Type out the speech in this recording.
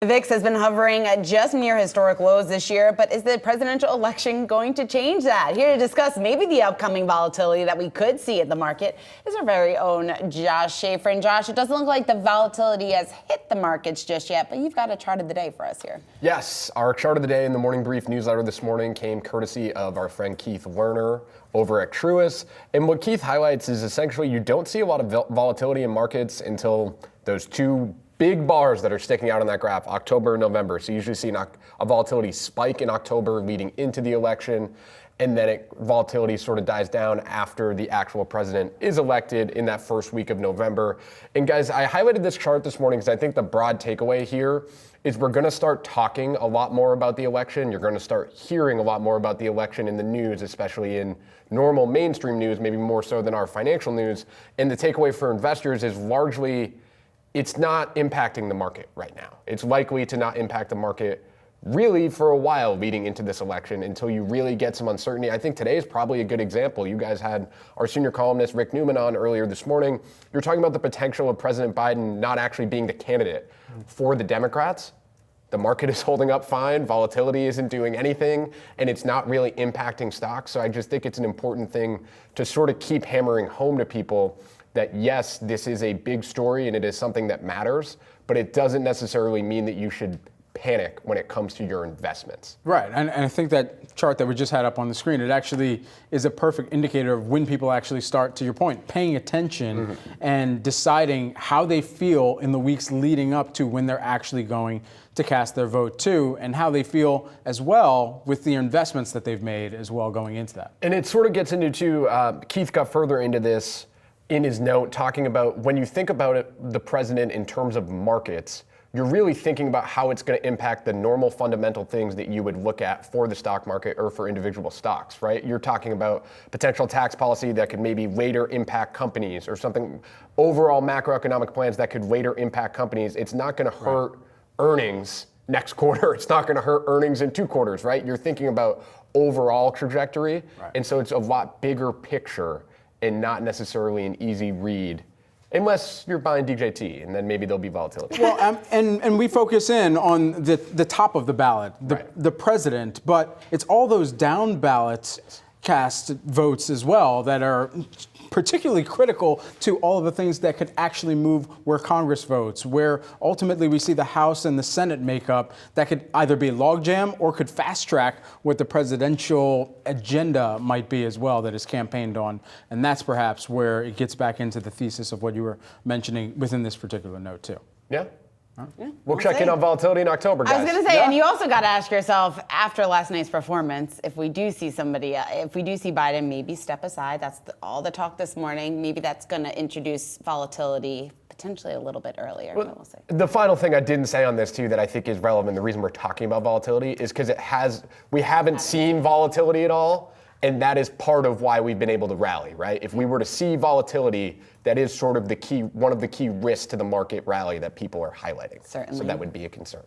The VIX has been hovering at just near historic lows this year, but is the presidential election going to change that? Here to discuss maybe the upcoming volatility that we could see at the market is our very own Josh Schafer. And Josh, it doesn't look like the volatility has hit the markets just yet, but you've got a chart of the day for us here. Yes, our chart of the day in the Morning Brief newsletter this morning came courtesy of our friend Keith Lerner over at Truist. And what Keith highlights is essentially you don't see a lot of volatility in markets until those two big bars that are sticking out on that graph, October and November. So you usually see a volatility spike in October leading into the election, and then volatility sort of dies down after the actual president is elected in that first week of November. And guys, I highlighted this chart this morning because I think the broad takeaway here is we're going to start talking a lot more about the election. You're going to start hearing a lot more about the election in the news, especially in normal mainstream news, maybe more so than our financial news. And the takeaway for investors is largely it's not impacting the market right now. It's likely to not impact the market really for a while leading into this election until you really get some uncertainty. I think today is probably a good example. You guys had our senior columnist Rick Newman on earlier this morning. You're talking about the potential of President Biden not actually being the candidate for the Democrats. The market is holding up fine, volatility isn't doing anything, and it's not really impacting stocks. So I just think it's an important thing to sort of keep hammering home to people that yes, this is a big story and it is something that matters, but it doesn't necessarily mean that you should panic when it comes to your investments. Right, and I think that chart that we just had up on the screen, it actually is a perfect indicator of when people actually start, to your point, paying attention and deciding how they feel in the weeks leading up to when they're actually going to cast their vote too, and how they feel as well with the investments that they've made as well going into that. And it sort of gets into too, Keith got further into this in his note, talking about when you think about it, the president in terms of markets, you're really thinking about how it's going to impact the normal fundamental things that you would look at for the stock market or for individual stocks, right? You're talking about potential tax policy that could maybe later impact companies or something, overall macroeconomic plans that could later impact companies. It's not going to hurt earnings next quarter. It's not going to hurt earnings in 2 quarters, right? You're thinking about overall trajectory. Right. And so it's a lot bigger picture and not necessarily an easy read, unless you're buying DJT, and then maybe there'll be volatility. Well, and we focus in on the top of the ballot, the president, but it's all those down ballots cast votes as well that are particularly critical to all of the things that could actually move where Congress votes, where ultimately we see the House and the Senate makeup that could either be logjam or could fast track what the presidential agenda might be as well that is campaigned on. And that's perhaps where it gets back into the thesis of what you were mentioning within this particular note too. Yeah. We'll check in on volatility in October, guys. I was going to say, and you also got to ask yourself after last night's performance, if we do see if we do see Biden maybe step aside, that's all the talk this morning, maybe that's going to introduce volatility potentially a little bit earlier. But we'll see. The final thing I didn't say on this too that I think is relevant, the reason we're talking about volatility is because we haven't seen volatility at all. And that is part of why we've been able to rally, right? If we were to see volatility, that is sort of one of the key risks to the market rally that people are highlighting. Certainly. So that would be a concern.